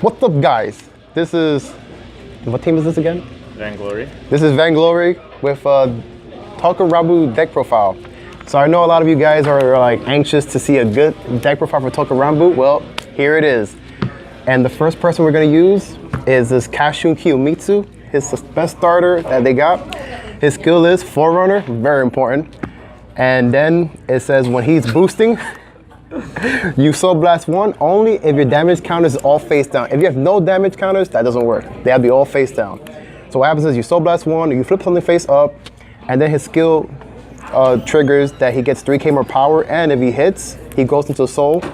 What's up, guys? This is, what team is this again? Vanglory. This is Vanglory with Touken Ranbu deck profile. So I know a lot of you guys are like anxious to see a good deck profile for Touken Ranbu. Well, here it is. And the first person we're gonna use is this Kashun Kiyomitsu. His best starter that they got. His skill is Forerunner, very important. And then it says when he's boosting, you Soul Blast 1 only if your damage counters is all face down. If you have no damage counters, that doesn't work. They have to be all face down. So what happens is you Soul Blast 1, you flip something face up, and then his skill triggers that he gets 3k more power, and if he hits, he goes into Soul,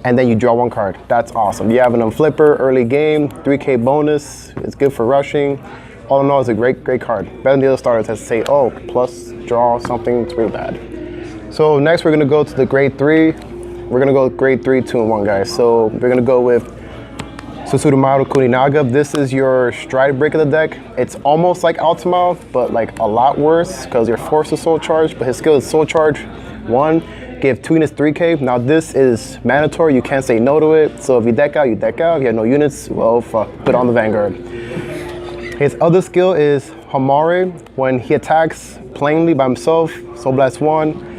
and then you draw 1 card. That's awesome. You have an Flipper early game, 3k bonus. It's good for rushing. All in all, it's a great card. Better than the other starters that say, oh, plus draw something. It's really bad. So next we're gonna go to the grade 3. We're gonna go grade 3, 2, and 1, guys. So we're gonna go with Susurumaru Kuninaga. This is your stride break of the deck. It's almost like Ultima, but like a lot worse because you're forced to soul charge, but his skill is soul charge 1, give 2 units 3k. Now this is mandatory, you can't say no to it. So if you deck out, you deck out. If you have no units, well, fuck, put on the Vanguard. His other skill is Hamare. When he attacks plainly by himself, Soul Blast 1,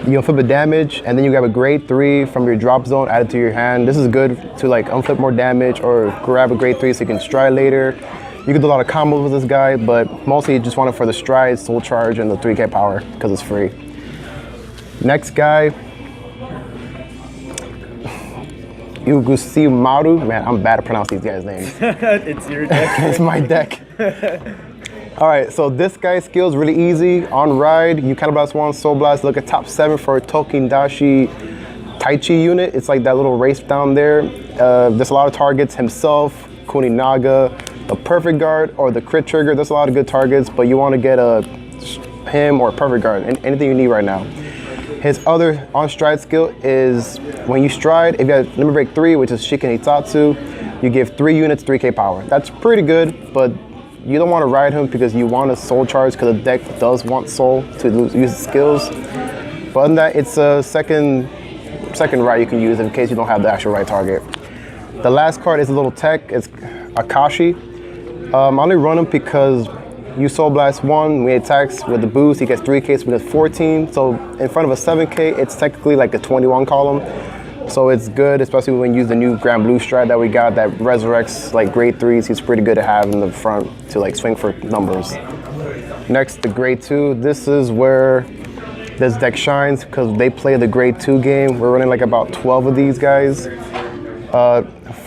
you unflip a damage, and then you grab a grade 3 from your drop zone, add it to your hand. This is good to like unflip more damage or grab a grade 3 so you can stride later. You can do a lot of combos with this guy, but mostly you just want it for the stride, soul charge, and the 3k power because it's free. Next guy, Ugusimaru. Man, I'm bad at pronouncing these guys' names. It's your deck. It's my deck. All right, so this guy's skill is really easy. On ride, you Counterblast 1, Soul Blast, look at top 7 for a Tokindashi Taichi unit. It's like that little race down there. There's a lot of targets, himself, Kuninaga, the Perfect Guard, or the Crit Trigger. There's a lot of good targets, but you want to get him or a Perfect Guard, anything you need right now. His other on-stride skill is when you stride, if you have Limit Break 3, which is Shiken Hitatsu, you give 3 units 3k power. That's pretty good, but you don't want to ride him because you want to soul charge because the deck does want soul to use its skills. But other than that, it's a second ride you can use in case you don't have the actual right target. The last card is a little tech. It's Akashi. I only run him because you Soul Blast 1, when he attacks with the boost, he gets 3k, so we get 14. So in front of a 7k, it's technically like a 21 column. So it's good, especially when you use the new Grand Blue stride that we got that resurrects like grade 3s. He's pretty good to have in the front to like swing for numbers. Next, the grade 2. This is where this deck shines because they play the grade 2 game. We're running like about 12 of these guys.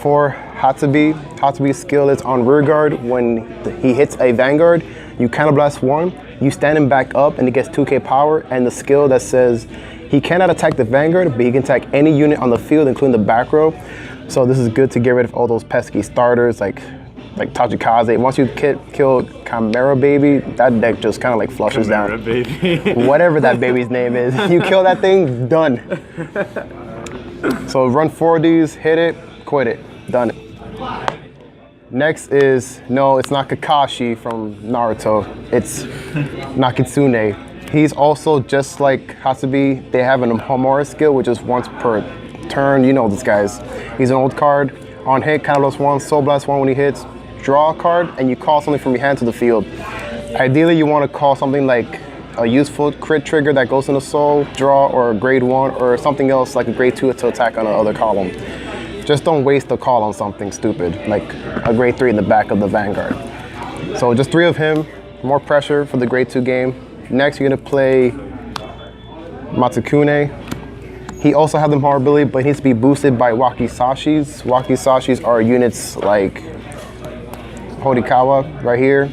For Hatsubi's skill is on rear guard. When he hits a Vanguard, you Counterblast 1, you stand him back up and he gets 2k power, and the skill that says he cannot attack the Vanguard, but he can attack any unit on the field, including the back row. So this is good to get rid of all those pesky starters like Tachikaze. Once you kill Chimera Baby, that deck just kind of like flushes down. Baby. Whatever that baby's name is. You kill that thing, done. So run 4 of these, hit it, quit it, done it. Next is, no, it's not Kakashi from Naruto. It's Nakitsune. He's also just like Hatsubi. They have an Homura skill, which is once per turn. You know this guys. He's an old card. On hit, Counterblast 1, Soul Blast 1 when he hits. Draw a card, and you call something from your hand to the field. Ideally, you want to call something like a useful crit trigger that goes into Soul, draw, or a grade 1, or something else like a grade 2 to attack on the other column. Just don't waste a call on something stupid, like a grade 3 in the back of the Vanguard. So just 3 of him, more pressure for the grade 2 game. Next, you're gonna play Matsukune. He also has the power ability, but he needs to be boosted by Wakisashis. Wakisashis are units like Horikawa right here.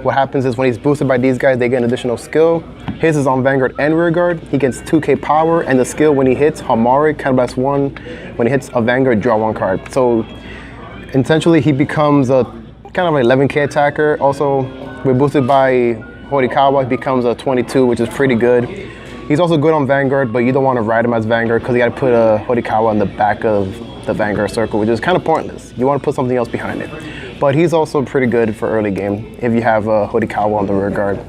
What happens is when he's boosted by these guys, they get an additional skill. His is on Vanguard and Rear Guard. He gets 2k power, and the skill when he hits Hamare, Counterblast 1, when he hits a Vanguard, draw 1 card. So essentially, he becomes a kind of an 11k attacker. Also, we're boosted by Horikawa, he becomes a 22, which is pretty good. He's also good on Vanguard, but you don't want to ride him as Vanguard because you got to put a Horikawa in the back of the Vanguard circle, which is kind of pointless. You want to put something else behind it. But he's also pretty good for early game if you have a Horikawa on the rear guard.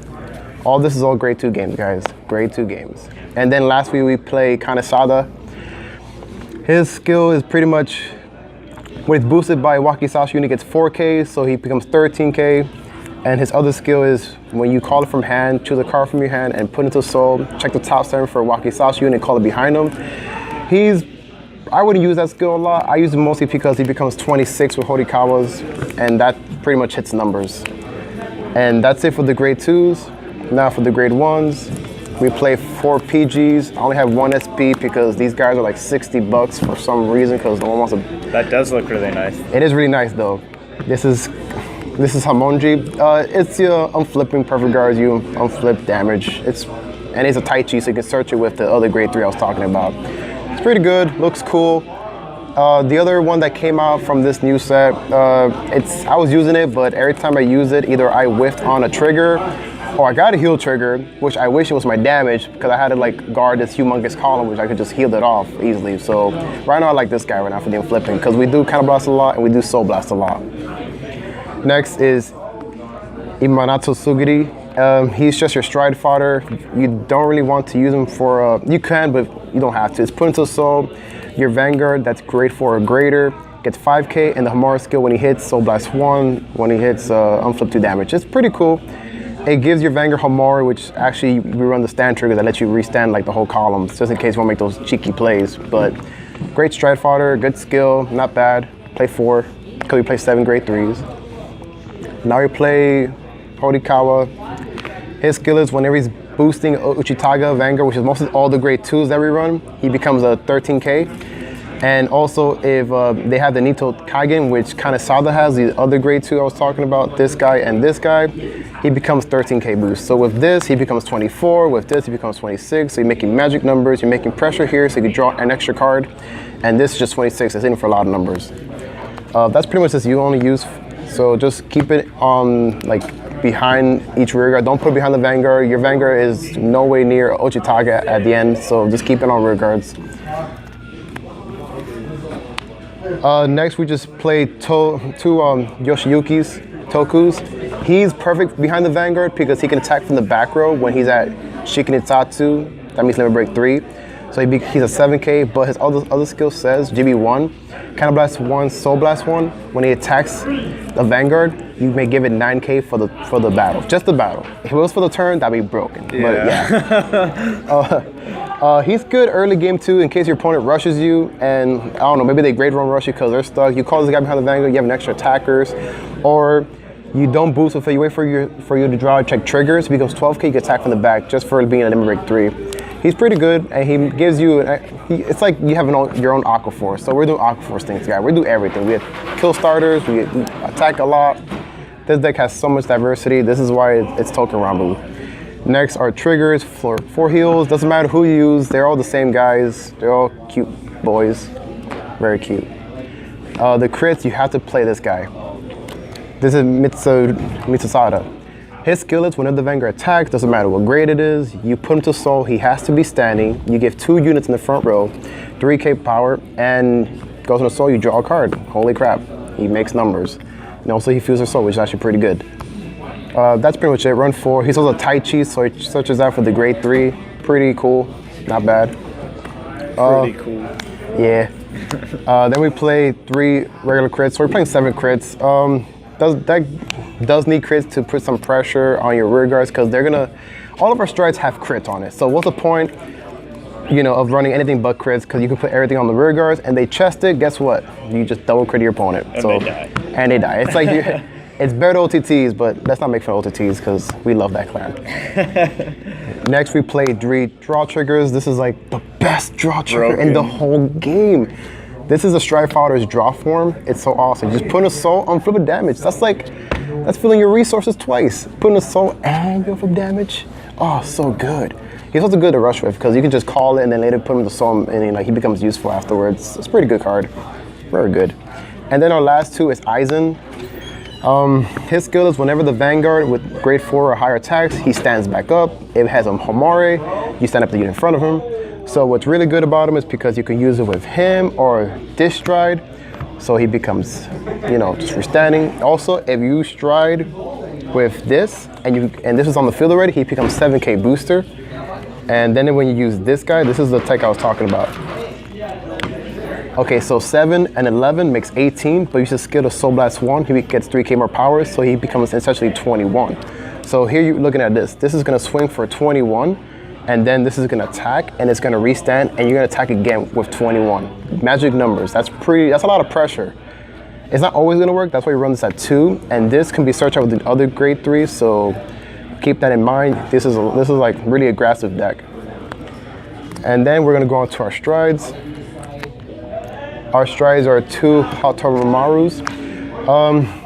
All this is all grade 2 games, guys. Grade 2 games. And then lastly, we play Kanesada. His skill is pretty much When it's boosted by Wakizashi unit, gets 4K, so he becomes 13K. And his other skill is when you call it from hand, choose a card from your hand and put it into soul. Check the top 7 for Wakizashi unit, call it behind him. I wouldn't use that skill a lot. I use it mostly because he becomes 26 with Horikawas, and that pretty much hits numbers. And that's it for the grade 2s. Now for the grade 1s, we play 4 PGs. I only have 1 SP because these guys are like $60 for some reason because no one wants to. That does look really nice. It is really nice though. This is Hamonji. It's your unflipping perfect guards you unflip damage. It's a Tai Chi, so you can search it with the other grade 3 I was talking about. It's pretty good, looks cool. The other one that came out from this new set, I was using it, but every time I use it, either I whiffed on a trigger or I got a heal trigger, which I wish it was my damage because I had to like guard this humongous column, which I could just heal it off easily. So right now I like this guy right now for the unflipping because we do counter blast a lot and we do soul blast a lot. Next is Imanato Sugiri. He's just your stride fodder. You don't really want to use him for, you can, but you don't have to. It's put into soul. Your Vanguard, that's grade 4 or greater, gets 5K, and the Hamara skill when he hits Soul Blast 1, when he hits Unflip 2 damage. It's pretty cool. It gives your Vanguard Hamara, which actually we run the stand trigger that lets you restand like the whole column, just in case you want to make those cheeky plays. But great stride fodder, good skill, not bad. Play 4, because we play 7 grade 3s. Now we play Horikawa. His skill is whenever he's boosting Uchitaga Vanguard, which is mostly all the grade 2s that we run, he becomes a 13K. And also if they have the Nito Kaigen, which kind of Sada has, the other grade 2 I was talking about, this guy and this guy, he becomes 13K boost. So with this, he becomes 24. With this, he becomes 26. So you're making magic numbers, you're making pressure here, so you can draw an extra card. And this is just 26, it's in for a lot of numbers. That's pretty much this you only use. So just keep it on like behind each rear guard. Don't put it behind the Vanguard. Your Vanguard is no way near Ochitaga at the end, so just keep it on rear guards. Next, we just play two Yoshiyuki's, Tokus. He's perfect behind the Vanguard because he can attack from the back row when he's at Shikinitsatsu. That means limit break 3. So he's a 7K, but his other skill says GB1, Counter Blast 1, Soul Blast 1. When he attacks the Vanguard, you may give it 9K for the battle, just the battle. If it was for the turn, that'd be broken. Yeah. But yeah. He's good early game too, in case your opponent rushes you, and I don't know, maybe they grade 1 rush you because they're stuck. You call this guy behind the Vanguard, you have an extra attackers, or you don't boost with it. You wait for you to draw, check triggers. He becomes 12K. You can attack from the back just for being a limit break 3. He's pretty good, and he gives you, it's like you have your own Aqua Force. So we're doing Aqua Force things, guys. We do everything. We have kill starters, we attack a lot. This deck has so much diversity. This is why it's Touken Ranbu. Next are triggers for 4 heals. Doesn't matter who you use, they're all the same guys. They're all cute boys, very cute. The crits, you have to play this guy. This is Mitsusada. His skill is whenever the Vanguard attacks, doesn't matter what grade it is, you put him to soul, he has to be standing, you give 2 units in the front row, 3K power, and goes into soul, you draw a card. Holy crap, he makes numbers. And also he feels her soul, which is actually pretty good. That's pretty much it, run 4. He's also Tai Chi, so he searches out for the grade 3. Pretty cool, not bad. Pretty cool. Yeah. Then we play 3 regular crits, so we're playing 7 crits. That does need crits to put some pressure on your rear guards because all of our strides have crits on it. So what's the point, of running anything but crits because you can put everything on the rear guards and they chest it, guess what? You just double crit your opponent. And they die. It's like, it's better to OTTs, but let's not make fun of OTTs because we love that clan. Next we play 3 draw triggers. This is like the best draw trigger in the whole game. This is a Stride Fodder's draw form. It's so awesome. Just putting a soul on flip of damage. That's filling your resources twice. Putting a soul and your flip damage. Oh, so good. He's also good to rush with because you can just call it and then later put him in the soul and he becomes useful afterwards. It's a pretty good card. Very good. And then our last 2 is Aizen. His skill is whenever the Vanguard with grade 4 or higher attacks, he stands back up. If it has a Homare, you stand up the unit in front of him. So what's really good about him is because you can use it with him or this stride. So he becomes, just for standing. Also, if you stride with this and this is on the field already, he becomes 7K booster. And then when you use this guy, this is the tech I was talking about. Okay, so 7 and 11 makes 18, but you should skill the Soul Blast 1. He gets 3k more power, so he becomes essentially 21. So here you're looking at this. This is gonna swing for 21, and then this is gonna attack, and it's gonna restand, and you're gonna attack again with 21. Magic numbers, that's a lot of pressure. It's not always gonna work, that's why we run this at 2, and this can be searched out with the other grade 3s, so keep that in mind. This is like really aggressive deck. And then we're gonna go on to our strides. Our strides are 2 Hatomarus.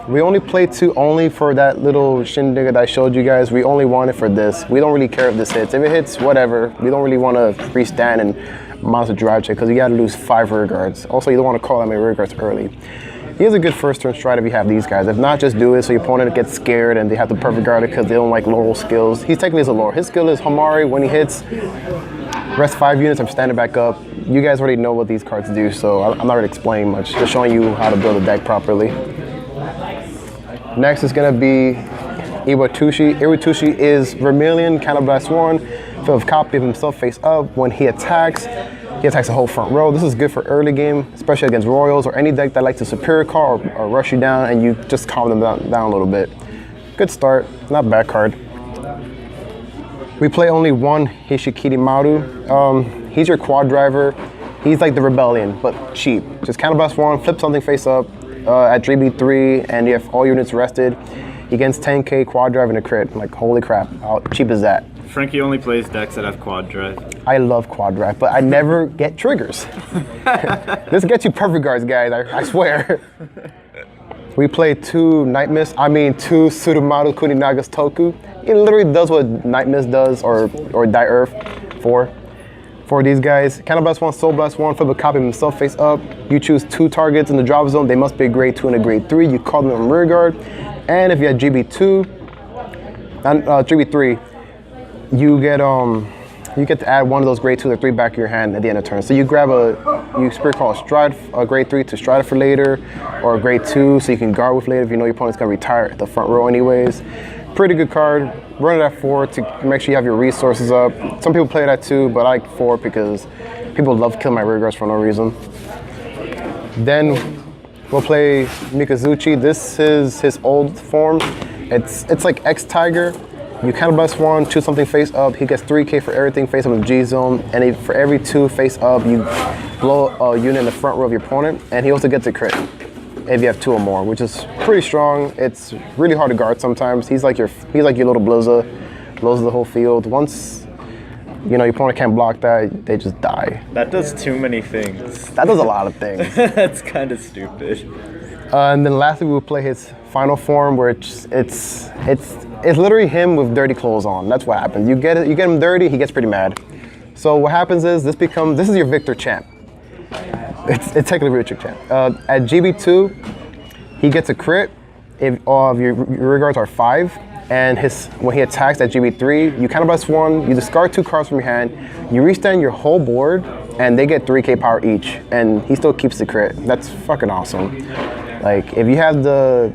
We only play 2 only for that little shindig that I showed you guys. We only want it for this. We don't really care if this hits. If it hits, whatever. We don't really want to freestand and monster drive check because you got to lose 5 rear guards. Also, you don't want to call that many rear guards early. He has a good first turn stride if you have these guys. If not, just do it so your opponent gets scared and they have to perfect guard it because they don't like Laurel skills. He's technically a lore. His skill is Homari. When he hits, rest 5 units, I'm standing back up. You guys already know what these cards do, so I'm not really explaining much. Just showing you how to build a deck properly. Next is gonna be Iwatushi. Iwatushi is Vermilion, Counterblast 1, fill with copy of himself face up. When he attacks the whole front row. This is good for early game, especially against Royals or any deck that likes to superior card or rush you down and you just calm them down a little bit. Good start, not bad card. We play only 1 Hishikiri Maru. He's your quad driver. He's like the Rebellion, but cheap. Just Counterblast 1, flip something face up at 3B3, and you have all units rested. He gets 10k quad drive and a crit. Like, holy crap, how cheap is that? Frankie only plays decks that have quad drive. I love quad drive, but I never get triggers. This gets you perfect guards, guys, I swear. We play 2 Surumaru Kuninaga's Toku. It literally does what Night Mist does or Die Earth for these guys. Counterblast 1, Soul Blast 1, flip a copy of himself face up. You choose 2 targets in the drop zone. They must be a grade 2 and a grade 3. You call them on rear guard. And if you have GB2 and GB3, you get to add one of those grade 2 or 3 back of your hand at the end of turn. So you grab you Spirit Call a grade 3 to stride for later, or a grade 2 so you can guard with later if you know your opponent's gonna retire at the front row anyways. Pretty good card. Run it at 4 to make sure you have your resources up. Some people play it at 2, but I like 4 because people love killing my rear guards for no reason. Then we'll play Mikazuchi. This is his old form. It's like X-Tiger. You Counterblast 1, choose something face up. He gets 3k for everything face up in the G zone. And for every 2 face up, you blow a unit in the front row of your opponent. And he also gets a crit if you have 2 or more, which is pretty strong. It's really hard to guard sometimes. He's like your little Blizza, blows the whole field. Once your opponent can't block that, they just die. That does too many things. That does a lot of things. That's kind of stupid. And then lastly, we'll play his final form, where it's literally him with dirty clothes on. That's what happens. You get him dirty, he gets pretty mad. So what happens is this is your Victor champ. It's technically Richard champ. At GB2, he gets a crit if all of your rear guards are 5, and when he attacks at GB3, you Counterblast 1, you discard 2 cards from your hand, you restand your whole board, and they get 3k power each, and he still keeps the crit. That's fucking awesome. Like, if you have the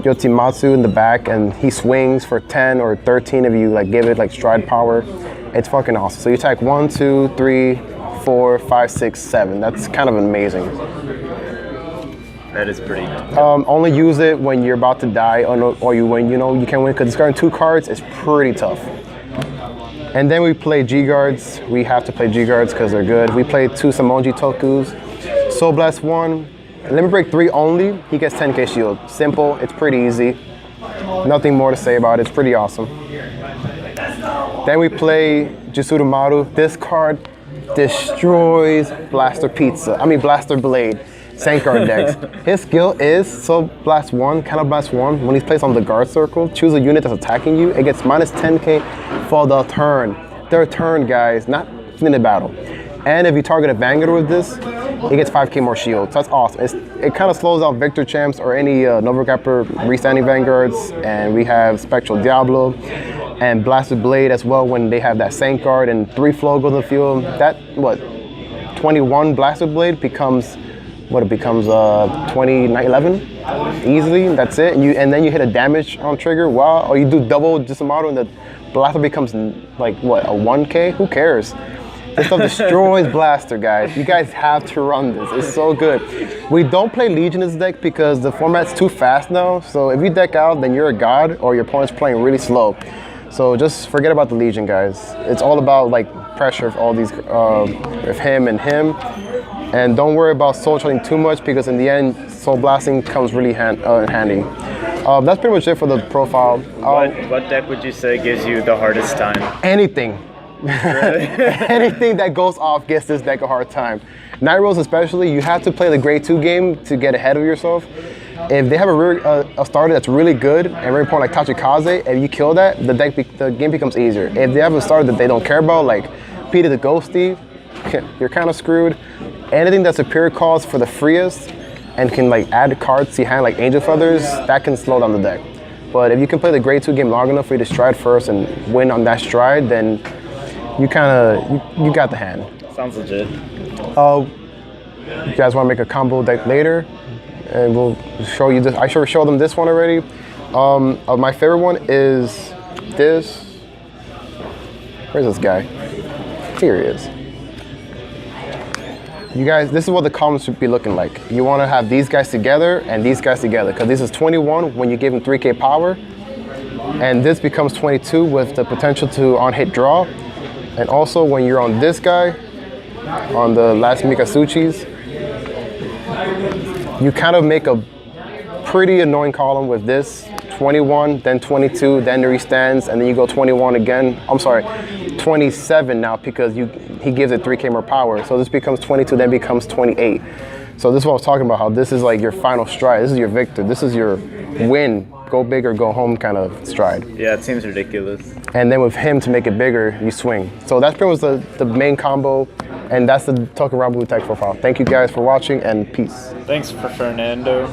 Yotimatsu in the back and he swings for 10 or 13 if you give it stride power, it's fucking awesome. So you attack 1, 2, 3, 4, 5, 6, 7. That's kind of amazing. That is pretty good. Only use it when you're about to die or when you can win, because discarding 2 cards is pretty tough. And then we play G guards. We have to play G guards because they're good. We play 2 Samonji Tokus. Soul Blast 1. Limit Break 3 only. He gets 10k shield. Simple. It's pretty easy. Nothing more to say about it. It's pretty awesome. Then we play Jisuru Maru. This card destroys Blaster Blade. Sandguard decks. His skill is Soul Blast 1, Counterblast 1. When he's placed on the guard circle, choose a unit that's attacking you. It gets minus 10k for the turn. Their turn, guys, not in the battle. And if you target a Vanguard with this, it gets 5k more shield. So that's awesome. It kind of slows down Victor champs or any Nova Gapper restanding Vanguards. And we have Spectral Diablo and Blasted Blade as well when they have that Sandguard and 3 flow goes in the field. That, 21 Blasted Blade becomes 11 easily. That's it. And then you hit a damage on trigger. Wow. Or you do double Jisamaru and the Blaster becomes a 1k. Who cares? This stuff destroys Blaster, guys. You guys have to run this. It's so good. We don't play Legion in this deck because the format's too fast now. So if you deck out, then you're a god or your opponent's playing really slow. So just forget about the Legion, guys. It's all about like pressure of all these, with him and him. And don't worry about soul charging too much because in the end, soul blasting comes really handy. That's pretty much it for the profile. What deck would you say gives you the hardest time? Anything. Really? Anything that goes off gives this deck a hard time. Night Rolls especially, you have to play the grade 2 game to get ahead of yourself. If they have a starter that's really good and very important like Tachikaze, if you kill that, the game becomes easier. If they have a starter that they don't care about, like Peter the Ghosty, you're kind of screwed. Anything that's superior cost for the freest and can like add cards to your hand like Angel Feathers, that can slow down the deck. But if you can play the grade 2 game long enough for you to stride first and win on that stride, then you got the hand. Sounds legit. You guys want to make a combo deck later, and we'll show you this. I should show them this one already. My favorite one is this. Where's this guy? Here he is. You guys, this is what the combos should be looking like. You want to have these guys together and these guys together, because this is 21 when you give him 3k power, and this becomes 22 with the potential to on-hit draw. And also when you're on this guy, on the last Mikasuchis, you kind of make a pretty annoying column with this 21, then 22, then there he stands, and then you go 21 again. I'm sorry, 27 now because he gives it 3k more power. So this becomes 22, then becomes 28. So this is what I was talking about, how this is like your final stride. This is your victor. This is your win, go big or go home kind of stride. Yeah, it seems ridiculous. And then with him to make it bigger, you swing. So that's pretty much the main combo, and that's the Touken Ranbu deck profile. Thank you guys for watching, and peace. Thanks for Fernando.